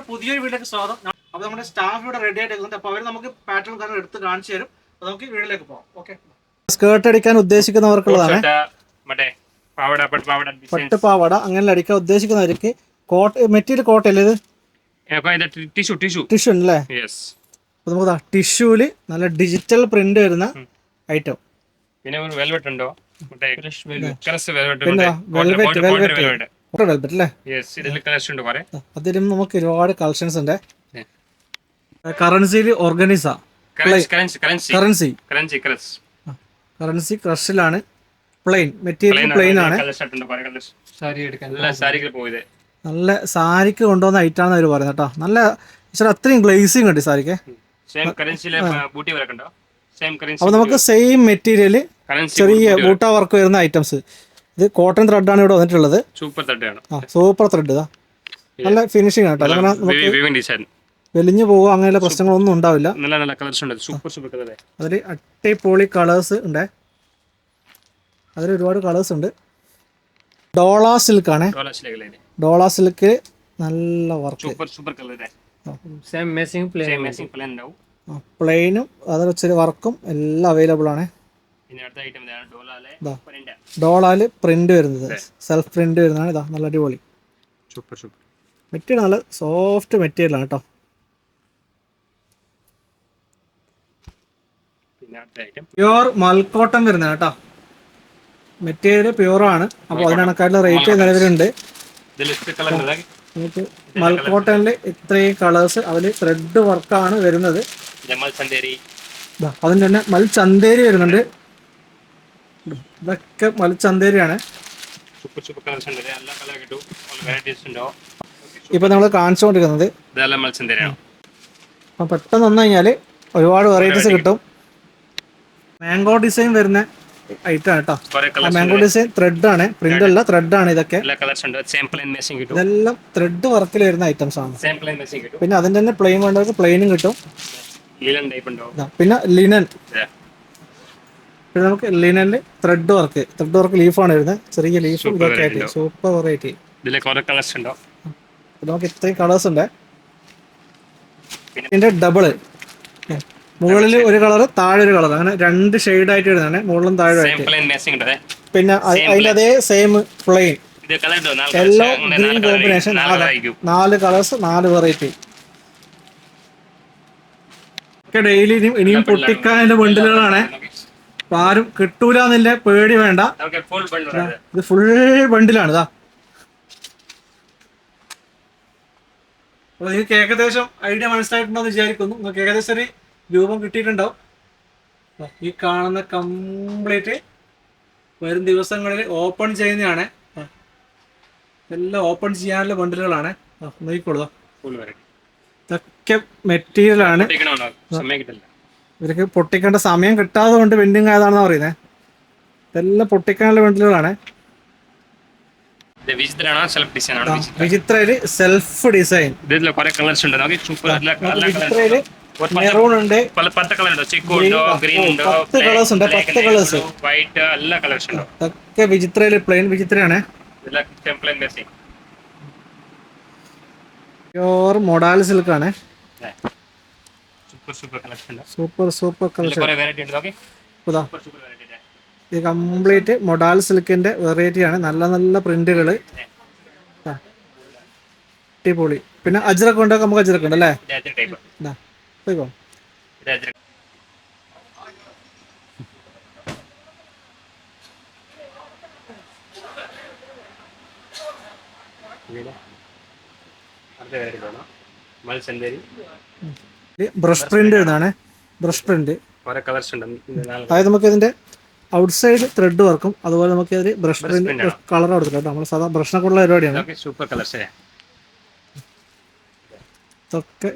നമ്മുടെ പുതിയൊരു വീട്ടിലേക്ക് സ്വാഗതം. അപ്പോൾ നമ്മുടെ സ്റ്റാഫ് ഇവിടെ റെഡി ആയിട്ട് അപ്പോൾ അവർ നമുക്ക് പാറ്റേൺ കാരണം എടുത്ത് കാണിച്ചു തരും. അപ്പോൾ നമുക്ക് വീട്ടിലേക്ക് പോകാം. ഓക്കെ, സ്കേർട്ട് അടിക്കാൻ ഉദ്ദേശിക്കുന്നവർക്കുള്ളതാണ്. പട്ട് പാവാട അങ്ങനെ അടിക്കാൻ ഉദ്ദേശിക്കുന്നവർക്ക് മെറ്റീരിയൽ കോട്ടല്ലേ ഇത്? ടിഷ്യൂ അല്ലേ? അപ്പോൾ നമുക്ക് ടിഷ്യൂല് നല്ല ഡിജിറ്റൽ പ്രിന്റ് വരുന്ന ഐറ്റം. പിന്നെ വെൽവെറ്റ് ഉണ്ടോ? അതിലും നമുക്ക് ഒരുപാട് കളക്ഷൻസ് ഉണ്ട്. കറൻസിയിൽ ഓർഗനൈസ കറൻസി ക്രഷിലാണ്. പ്ലെയിൻ മെറ്റീരിയൽ പ്ലെയിൻ ആണ്. നല്ല സാരിക്ക് കൊണ്ടുവന്ന ഐറ്റാണ് അവർ പറയുന്നത് കേട്ടോ. നല്ല അത്രയും ഗ്ലേസിങ് ഉണ്ട് സാരിക്ക്. അപ്പൊ നമുക്ക് സെയിം മെറ്റീരിയൽ ചെറിയ ബൂട്ട വർക്ക് വരുന്ന ഐറ്റംസ്. ഇത് കോട്ടൺ ത്രെഡ് ആണ് ഇവിടെ വന്നിട്ടുള്ളത്. Super thread. നല്ല ഫിനിഷിംഗ് ആണ് കേട്ടോ. അങ്ങനെ നമുക്ക് വെലിഞ്ഞു പോകുക അങ്ങനെയുള്ള പ്രശ്നങ്ങളൊന്നും ഉണ്ടാവില്ല. അതിൽ അടിപൊളി കളേഴ്സ് ഉണ്ട്. അതിൽ ഒരുപാട് കളേഴ്സ് ഉണ്ട്. ഡോള സിൽക്ക് ആണ്. ഡോള സിൽക്ക് നല്ല വർക്ക്. പ്ലെയിനും അതിൽ വെച്ചൊരു വർക്കും എല്ലാം അവൈലബിൾ ആണ്. ഡോളാല് പ്രിന്റ് വരുന്നത് സെൽഫ് പ്രിന്റ് വരുന്നതാണ്. ഇതാ നല്ല അടിപൊളി മെറ്റീരിയൽ. നല്ല സോഫ്റ്റ് മെറ്റീരിയൽ ആണ് കേട്ടോ. പ്യുവർ മൽക്കോട്ടൺ വരുന്നത് കേട്ടോ. മെറ്റീരിയൽ പ്യുവർ ആണ്. അപ്പോൾ അതിനകക്കാട്ടുള്ള റേറ്റ് നിലവിലുണ്ട്. നമുക്ക് മൽക്കോട്ടണിൽ ഇത്രയും കളേഴ്സ് അതിൽ ത്രെഡ് വർക്കാണ് വരുന്നത്. അതിൻ്റെ തന്നെ മൽ ചന്തേരി വരുന്നുണ്ട്. ഇതൊക്കെ മൽ ചന്തേരിയാണ്. ഇപ്പൊ നമ്മൾ കാണിച്ചുകൊണ്ടിരിക്കുന്നത് അപ്പൊ പെട്ടെന്ന് വന്നു കഴിഞ്ഞാല് ഒരുപാട് വെറൈറ്റീസ് കിട്ടും. മാംഗോ ഡിസൈൻ വരുന്ന ഐറ്റം കേട്ടോ. മാംഗോ ഡിസൈൻ ത്രെഡ് ആണ്, പ്രിന്റ് അല്ല, ത്രെഡ് ആണ്. ഇതൊക്കെ ഇതെല്ലാം ത്രെഡ് വർക്കിൽ വരുന്ന ഐറ്റംസ് ആണ്. പിന്നെ അതിന്റെ തന്നെ പ്ലെയിൻ വേണ്ടവർക്ക് പ്ലെയിനും കിട്ടും. പിന്നെ ലിനൻ, പിന്നെ നമുക്ക് ലിനനിൽ ത്രെഡ് വർക്ക് ലീഫാണ് വരുന്നത്. ചെറിയ ലീഫ് ഇതൊക്കെ ആയിട്ട് സൂപ്പർ വെറൈറ്റി. നമുക്ക് ഇത്രയും കളേഴ്സ് ഉണ്ട്. ഇതിന്റെ ഡബിള് മുകളിൽ ഒരു കളർ താഴെ ഒരു കളർ, അങ്ങനെ രണ്ട് ഷെയ്ഡ് ആയിട്ട് വരുന്നതാണ്, മുകളിലും താഴെ ആയിട്ട്. പിന്നെ അതിന്റെ അതേ same plain yellow green combination. 4 colours 4 variety. Daily ഇനിയും പൊട്ടിക്കാനുള്ള ബണ്ടിലുകളാണ്. അപ്പൊ ആരും കിട്ടൂല എന്നില്ല പേടി വേണ്ട. ഇത് ഫുൾ ബണ്ടിലാണ്. ഇതാ അപ്പൊ നിങ്ങൾക്ക് ഏകദേശം ഐഡിയ മനസ്സിലായിട്ടുണ്ടോ എന്ന് വിചാരിക്കുന്നു. നിങ്ങൾക്ക് ഏകദേശം ഒരു രൂപം കിട്ടിയിട്ടുണ്ടാവും. ഈ കാണുന്ന കംപ്ലീറ്റ് വരും ദിവസങ്ങളിൽ ഓപ്പൺ ചെയ്യുന്നതാണ്. എല്ലാം ഓപ്പൺ ചെയ്യാനുള്ള ബണ്ടിലുകളാണ്. നോക്കിക്കോളൂ, ഇതൊക്കെ മെറ്റീരിയൽ ആണ്. ഇവർക്ക് പൊട്ടിക്കേണ്ട സമയം കിട്ടാതെ കൊണ്ട് പെൻഡിങ് ആയതാണെന്നാണ് പറയുന്നത്. ഇതെല്ലാം പൊട്ടിക്കാനുള്ള ബണ്ടിലുകളാണ്. വിചിത്രയില് സെൽഫ് ഡിസൈൻ. വിചിത്രയില് മെറൂൺ ഉണ്ട്, 10 കളേഴ്സ് ഉണ്ട്. 10 കളേഴ്സ് ഇതൊക്കെ വിചിത്രയില് പ്ലെയിൻ വിചിത്രയാണ്. പ്യോർ മൊഡാൽ സിൽക്ക് ആണ്. Super collection. ഇത് കംപ്ലീറ്റ് മൊഡാൽ സിൽക്കിന്റെ വെറൈറ്റി ആണ്. നല്ല നല്ല പ്രിന്റുകള്, അടിപൊളി. പിന്നെ അജ്രക്ക് ഉണ്ട്, നമുക്ക് അജ്രക്ക് ഉണ്ട് അല്ലേ? പോയിക്കോ. ബ്രഷ് പ്രിന്റ് ഇതാണ്. ബ്രഷ് പ്രിന്റ് അതായത് നമുക്ക് ഇതിന്റെ ഔട്ട് സൈഡ് ത്രെഡ് വർക്കും അതുപോലെ നമുക്ക് ഇതിൽ ബ്രഷ് പ്രിന്റ് കളർ കൊടുത്തില്ല. നമ്മൾ സാധാ ബ്രഷിനൊക്കെ ഉള്ള പരിപാടിയാണ്. ഇതൊക്കെ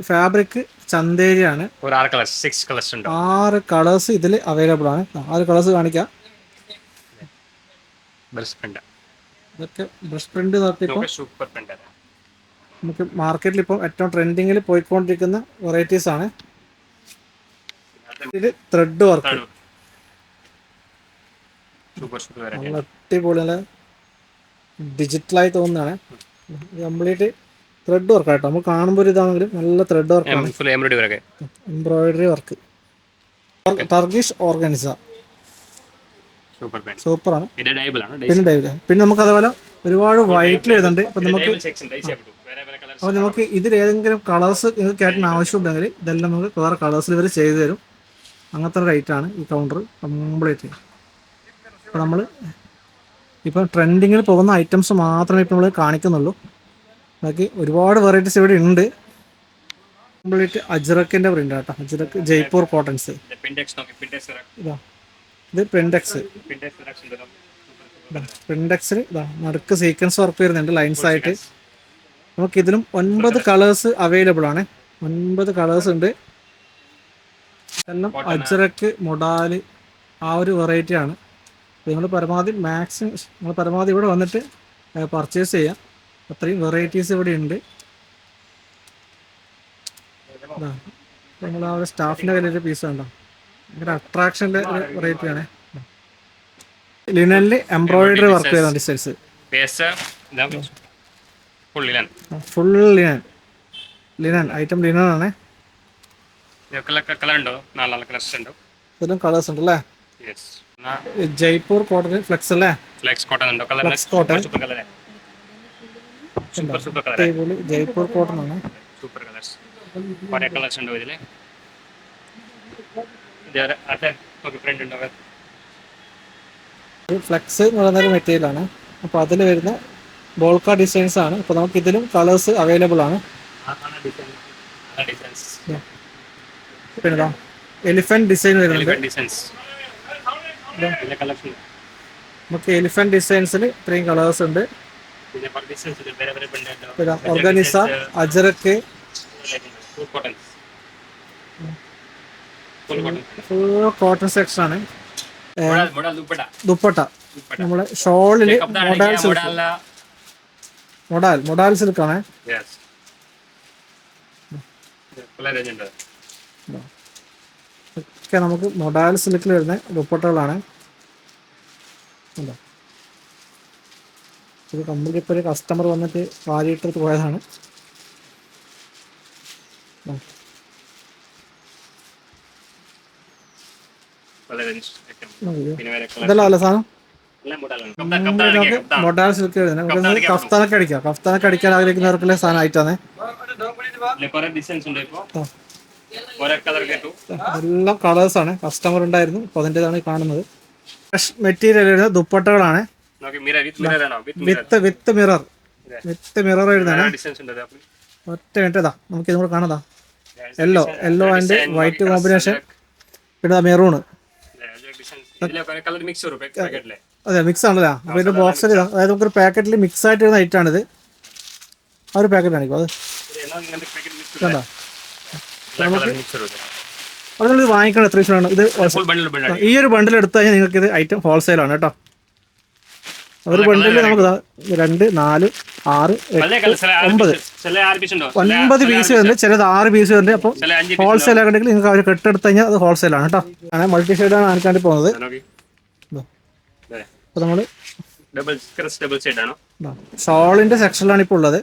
ഫാബ്രിക് ചന്തേരിയാണ്. 6 കളേഴ്സ് ഇതിൽ അവൈലബിൾ ആണ്. 6 കളേഴ്സ് കാണിക്കാം. ഇതൊക്കെ ബ്രഷ് പ്രിന്റ് നോക്കിയപ്പോൾ നമുക്ക് മാർക്കറ്റിൽ ഇപ്പോൾ ഏറ്റവും ട്രെൻഡിങ്ങിൽ പോയിക്കൊണ്ടിരിക്കുന്ന വെറൈറ്റീസ് ആണ്. ഇതിൽ ത്രെഡ് വർക്ക് നല്ല അടിപൊളി, നല്ല ഡിജിറ്റലായി തോന്നുന്നതാണ്. കംപ്ലീറ്റ് ത്രെഡ് വർക്ക് ആട്ടോ, നമുക്ക് കാണുമ്പോൾ ഒരു ഇതാണെങ്കിലും നല്ല ത്രെഡ് വർക്കാണ്, full embroidery work. Embroidery work. Turkish organza super pant. സൂപ്പറാണ്. ഇത് ഡൈബിൾ ആണ്. പിന്നെ ഡൈവില്, പിന്നെ നമുക്ക് അതേപോലെ ഒരുപാട് വൈറ്റിൽ വരുന്നുണ്ട്. അപ്പം നമുക്ക് സെക്ഷൻ ഡൈസ് ആയിട്ട് വേറെ വേറെ കളേഴ്സ്. അപ്പോൾ നമുക്ക് ഇതിൽ ഏതെങ്കിലും കളേഴ്സ് നിങ്ങൾക്ക് ആയിട്ട് ആവശ്യമുണ്ടെങ്കിൽ ഇതെല്ലാം നമുക്ക് വേറെ കളേഴ്സിൽ ഇവർ ചെയ്തു തരും. അങ്ങനത്തെ ഒരു റേറ്റാണ് ഈ കൗണ്ടർ കംപ്ലീറ്റ്. അപ്പോൾ നമ്മൾ ഇപ്പം ട്രെൻഡിങ്ങിൽ പോകുന്ന ഐറ്റംസ് മാത്രമേ ഇപ്പം നമ്മൾ കാണിക്കുന്നുള്ളൂ. ബാക്കി ഒരുപാട് വെറൈറ്റീസ് ഇവിടെ ഉണ്ട്. കംപ്ലീറ്റ് അജ്രക്കിൻ്റെ പ്രിൻ്റ് ആട്ടോ, അജ്രക്ക് ജയ്പൂർ കോട്ടൺസ്. ഇതാ ഇത് പ്രിൻറ്റെക്സ്. പ്രിൻറ്റെക്സിൽ ഇതാ നടുക്ക് സീക്വൻസ് വർക്ക് വരുന്നുണ്ട് ലൈൻസ് ആയിട്ട്. നമുക്കിതിലും 9 കളേഴ്സ് അവൈലബിൾ ആണ്. 9 കളേഴ്സ് ഉണ്ട്. എല്ലാം അജ്രക്ക് മൊഡാല് ആ ഒരു വെറൈറ്റി ആണ്. നിങ്ങൾ പരമാവധി നിങ്ങൾ പരമാവധി ഇവിടെ വന്നിട്ട് പർച്ചേസ് ചെയ്യാം. അത്രയും വെറൈറ്റീസ് ഇവിടെ ഉണ്ട്. നിങ്ങൾ ആ ഒരു സ്റ്റാഫിൻ്റെ കയ്യിലൊരു പീസ് ഉണ്ടോ, ഭയങ്കര അട്രാക്ഷൻ്റെ ഒരു വെറൈറ്റി ആണ്. ലിനനിൽ എംബ്രോയിഡറി വർക്ക് ചെയ്യുന്ന designs. Full linen item linen ആണ്. ഇതിലും കളേഴ്സ് ഉണ്ട് അല്ലേ. ജയ്പൂർ കോട്ടൺ ഫ്ലെക്സ് അല്ലേ, ഫ്ലെക്സ് കോട്ടൺ. ജയ്പൂർ കോട്ടൺ ആണ്. ഫ്ലെക്സ് എന്ന് പറയുന്ന ഒരു മെറ്റീരിയൽ ആണ്. അപ്പോൾ അതിൽ വരുന്ന ബോൾക്ക ഡിസൈൻസ് ആണ്. അപ്പോൾ നമുക്ക് ഇതിലും കളേഴ്സ് അവൈലബിൾ ആണ്. പിന്നെ എലിഫന്റ് ഡിസൈൻ വരുന്നുണ്ട്. നമുക്ക് എലിഫന്റ് ഡിസൈൻസിൽ ഇത്രയും കളേഴ്സ് ഉണ്ട്. പിന്നെ ഓർഗാനിസ, അജറക്ക്, ഫുൾ കോട്ടൺ സെക്ഷൻ ആണ്. ദുപ്പട്ട നമ്മളെ ഷോളില് മൊഡാൽ സിൽക്കാണ്. ഒക്കെ നമുക്ക് മൊഡാൽ സിൽക്കിൽ വരുന്ന ദുപ്പട്ടകളാണ്. ഇത് കമ്പനി ഇപ്പോൾ ഒരു കസ്റ്റമർ വന്നിട്ട് വാരിയിട്ടെടുത്ത് പോയതാണ്. ഇതല്ല അല്ല സാധനം മൊഡാൽ സിൽക്ക് വരുന്നത്. കഫ്താനൊക്കെ അടിക്കാം, കഫ്താനൊക്കെ അടിക്കാൻ ആഗ്രഹിക്കുന്നവർക്കുള്ള സാധനം ആയിട്ടാണ്. എല്ലാം കളേഴ്സ് ആണ്. കസ്റ്റമർ ഉണ്ടായിരുന്നു, അപ്പോൾ അതിൻ്റെതാണ് കാണുന്നത്. ഫ്രഷ് മെറ്റീരിയൽ വരുന്നത് ദുപ്പട്ടകളാണ്. വിത്ത് മിറർ വരുന്നതാണ്. ഒറ്റ മിനിറ്റ് ഇതാ നമുക്ക് ഇതുകൂടെ കാണാതാ. Yellow and white combination. പിന്നെ മെറൂണ്. അതെ മിക്സ് ആണല്ലോ. അപ്പോൾ ഇതിന്റെ ബോക്സിൽ ഇതാ, അതായത് നമുക്കൊരു പാക്കറ്റിൽ മിക്സ് ആയിട്ട് വരുന്ന ഐറ്റം ആണിത്. ആ ഒരു പാക്കറ്റ് ആണിപ്പോൾ അത് കണ്ടോ. അതുകൊണ്ട് ഇത് വാങ്ങിക്കണം. എത്ര ദിവസമാണ് ഇത്? ഈ ഒരു ബണ്ടിൽ എടുത്തു കഴിഞ്ഞാൽ നിങ്ങൾക്ക് ഇത് ഐറ്റം ഹോൾസെയിൽ ആണ് കേട്ടോ. ഒരു ബണ്ടിൽ നമുക്ക് 2, 4, 6, 8, 9 പീസ് വരുന്നുണ്ട്. ചിലത് 6 പീസ് വരുന്നുണ്ട്. അപ്പോൾ ഹോൾസെയിൽ ആക്കണമെങ്കിൽ നിങ്ങൾക്ക് അവർ കെട്ടെടുത്ത് കഴിഞ്ഞാൽ അത് ഹോൾസെയിൽ ആണ് കേട്ടോ. അങ്ങനെ മൾട്ടി ഷെയ്ഡാണ് ആർക്കാണ്ടി പോകുന്നത്. അപ്പോൾ നമ്മൾ ഷോളിന്റെ സെക്ഷനിലാണ് ഇപ്പോൾ ഉള്ളത്.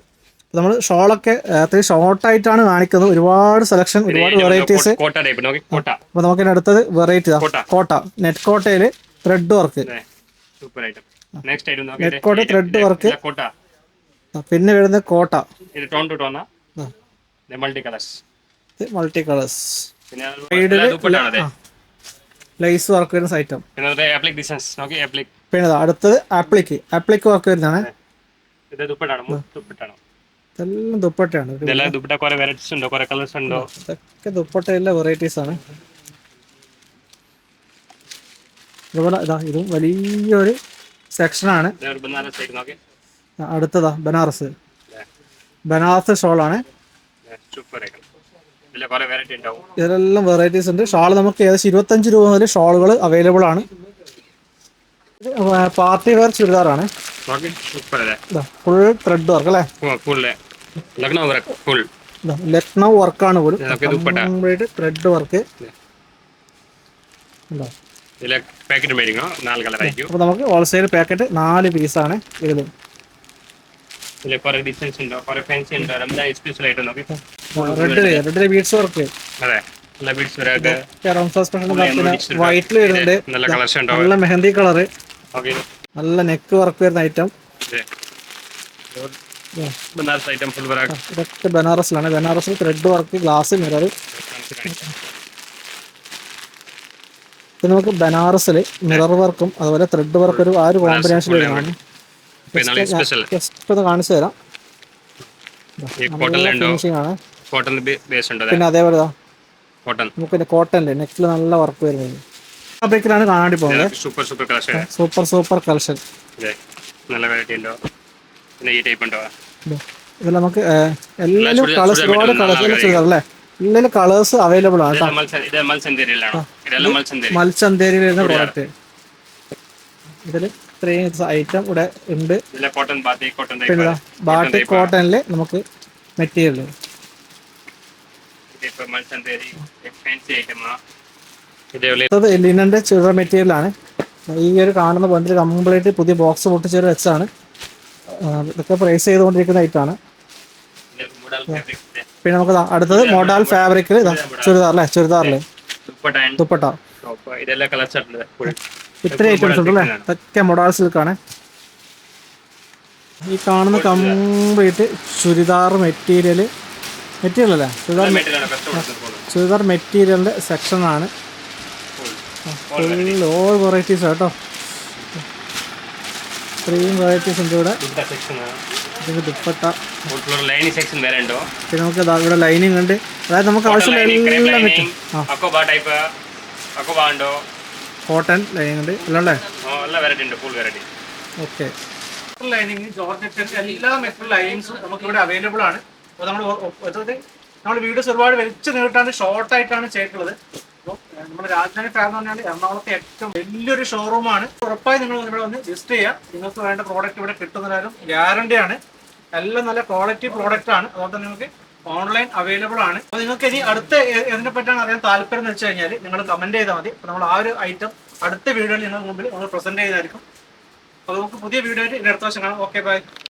നമ്മൾ ഷോളൊക്കെ അത്രയും ഷോർട്ടായിട്ടാണ് കാണിക്കുന്നത്. ഒരുപാട് സെലക്ഷൻ, ഒരുപാട് വെറൈറ്റീസ്. അപ്പോൾ നമുക്ക് അടുത്തത് വെറൈറ്റി കോട്ട. നെറ്റ് കോട്ടയിൽ ത്രെഡ് വർക്ക്. നെറ്റ് കോട്ട ത്രെഡ് വർക്ക്. പിന്നെ വരുന്നത് കോട്ട മൾട്ടി കളേഴ്സ്. ലൈസ് വർക്ക് വരുന്ന ഐറ്റം. പിന്നെ അടുത്തത് ആപ്ലിക് വർക്ക് വരുന്നതാണ്. ഇതെല്ലാം ദുപ്പട്ടയാണ്. ഇതൊക്കെ ദുപ്പട്ടയിലെ വെറൈറ്റീസ് ആണ്. അതുപോലെ ഇതും വലിയൊരു സെക്ഷനാണ്. അടുത്തതാ ബനാറസ് ഷോളാണ്. ഇതിലെല്ലാം വെറൈറ്റീസ് ഉണ്ട്. ഷാൾ നമുക്ക് ഏകദേശം 25 രൂപ മുതൽ ഷോളുകൾ അവൈലബിൾ ആണ്. പാർട്ടി വെയർ ചുരിദാറാണ്. ഫുൾ ത്രെഡ് വർക്ക് അല്ലേ, ലക്നൗ വർക്കാണ് പോലും. Complete thread work. അപ്പോൾ നമുക്ക് ഹോൾസെയിൽ പാക്കറ്റ് 4 പീസാണ് ഇതിൽ. ഇതിൽ കുറെ ഡിസൈൻസ് ഉണ്ടോ, കുറെ ഫാൻസി ഉണ്ടോ, റംസാൻ സ്പെഷ്യൽ ആയിട്ട് നോക്കി. റെഡില് ബീഡ്സ് വർക്ക്, അതെ, നല്ല ബീഡ്സ് വരാക്ക്. വൈറ്റിൽ വരുന്നുണ്ട്, നല്ല കളക്ഷൻ ഉണ്ടോ. നല്ല മെഹന്തി കളറ്, ഓക്കെ, നല്ല നെക്ക് വർക്ക് വരുന്ന ഐറ്റം. ബനാറസ് ഐറ്റം ഫുൾ വരാക്ക്. ഇതൊക്കെ ബനാറസിലാണ്. ബനാറസിൽ ത്രെഡ് വർക്ക്, ഗ്ലാസ് മിറർ. ഇത് നമുക്ക് ബനാറസിൽ മിറർ വർക്കും അതുപോലെ ത്രെഡ് വർക്കും ഒരു കോമ്പിനേഷൻ വരുന്നതാണ്. ജസ്റ്റ് കാണിച്ചു തരാം. ഫിനിഷിംഗ് ആണ്. പിന്നെ അതേപോലെ നമുക്ക് കോട്ടന്റെ നെക്കിൽ നല്ല വർക്ക് വരുന്നത്. ഫാബ്രിക്കിലാണ് കാണാണ്ടി പോകുന്നത്. Super collection. ഇതിൽ നമുക്ക് എല്ലാവരും കളേഴ്സ്, ഒരുപാട് കളേഴ്സ് അല്ലേ, എല്ലാവരും കളേഴ്സ് അവൈലബിൾ ആണ്. മൽച്ചന്തേരിയിൽ വരുന്ന പ്രോഡക്റ്റ്. ഇതിൽ ഇത്രയും ഐറ്റം ഇവിടെ ഉണ്ട്. പിന്നെ ബാട്ടിക് കോട്ടണില് നമുക്ക് മെറ്റീരിയൽ. ലിനന്റെ ചുരിദാർ മെറ്റീരിയൽ ആണ്. ഈ ഒരു കാണുന്ന ബണ്ടിൽ കംപ്ലീറ്റ് പുതിയ ബോക്സ് പൊട്ടിച്ചൊരു വെച്ചാണ്. ഇതൊക്കെ പ്രൈസ് ചെയ്തുകൊണ്ടിരിക്കുന്ന ഐറ്റാണ്. പിന്നെ നമുക്ക് അടുത്തത് മോഡൽ ഫാബ്രിക്കിൽ ചുരിദാർ അല്ലേ, ചുരിദാറില് ദുപ്പട്ട. ഇത്ര ഐറ്റംസ് ഉണ്ട് അല്ലേ. ഇതൊക്കെ മോഡൽ സിൽക്കാണ്. ഈ കാണുന്ന കംപ്ലീറ്റ് ചുരിദാർ മെറ്റീരിയൽ അല്ലേ, ചുരിദാർ മെറ്റീരിയലിന്റെ സെക്ഷനാണ്. ഫുൾ ഓൾ വെറൈറ്റീസ് കേട്ടോ. ഇത്രയും വെറൈറ്റീസ് ഉണ്ട് ഇവിടെ. ദുപ്പട്ട, പിന്നെ നമുക്ക് ഇവിടെ ലൈനിങ് ഉണ്ട്. അതായത് നമുക്ക് ആവശ്യമുള്ള എല്ലാം പറ്റും. കോട്ടൺ ലൈനിങ് ഉണ്ട് അല്ലേ. ഓക്കെ, ലൈനിങ്, ജോർജറ്റ്, എല്ലാ മെറ്റീരിയൽ ലൈനിങ്സും നമുക്ക് ഇവിടെ അവൈലബിൾ ആണ്. അപ്പോൾ നമ്മൾ വീഡിയോസ് ഒരുപാട് വലിച്ചു നീട്ടാണ്ട് ഷോർട്ട് ആയിട്ടാണ് ചെയ്തിട്ടുള്ളത്. അപ്പോൾ നമ്മുടെ രാജധാനി ഫാബ്രിക് എന്ന് പറഞ്ഞാൽ എറണാകുളത്തെ ഏറ്റവും വലിയൊരു ഷോറൂമാണ്. ഉറപ്പായി നിങ്ങൾ ഇവിടെ വന്ന് വിസിറ്റ് ചെയ്യാം. നിങ്ങൾക്ക് വേണ്ട പ്രോഡക്റ്റ് ഇവിടെ കിട്ടുന്നതിനും ഗ്യാരണ്ടി ആണ്. എല്ലാം നല്ല ക്വാളിറ്റി പ്രോഡക്റ്റ് ആണ്. അതുകൊണ്ട് തന്നെ നിങ്ങൾക്ക് ഓൺലൈൻ അവൈലബിൾ ആണ്. അപ്പോൾ നിങ്ങൾക്ക് ഇനി അടുത്ത ഇതിനെ പറ്റിയാണ് അറിയാൻ താല്പര്യം എന്ന് വെച്ച് കഴിഞ്ഞാൽ നിങ്ങൾ കമന്റ് ചെയ്താൽ മതി. അപ്പോൾ നമ്മൾ ആ ഒരു ഐറ്റം അടുത്ത വീഡിയോയിൽ നിങ്ങൾക്ക് മുമ്പിൽ നമ്മൾ പ്രസന്റ് ചെയ്യുന്നതായിരിക്കും. അപ്പോൾ നമുക്ക് പുതിയ വീഡിയോ ആയിട്ട് ഇനി അടുത്ത വർഷം കാണാം. Okay, by.